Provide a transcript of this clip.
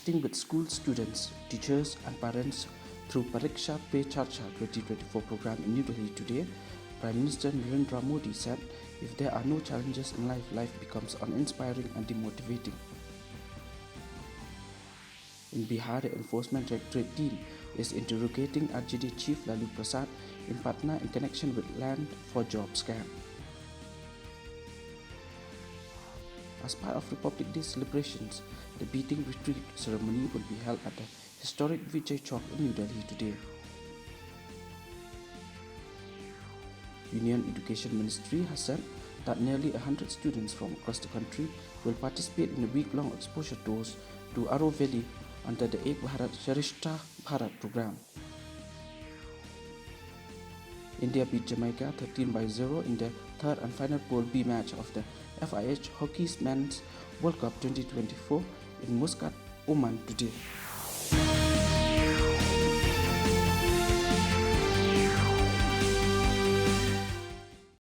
connecting with school students, teachers, and parents through Pariksha Pe Charcha 2024 program in New Delhi today, Prime Minister Narendra Modi said, if there are no challenges in life, life becomes uninspiring and demotivating. In Bihar, the Enforcement Directorate team is interrogating RJD Chief Lalu Prasad in Patna in connection with land for job scam. As part of Republic Day celebrations, the beating retreat ceremony will be held at the historic Vijay Chowk in New Delhi today. Union Education Ministry has said that nearly 100 students from across the country will participate in a week-long exposure tours to Aro Valley under the Ek Bharat Shrestha Bharat program. India beat Jamaica 13-0 in the third and final Pool B match of the FIH Hockey Men's World Cup 2024 in Muscat, Oman today.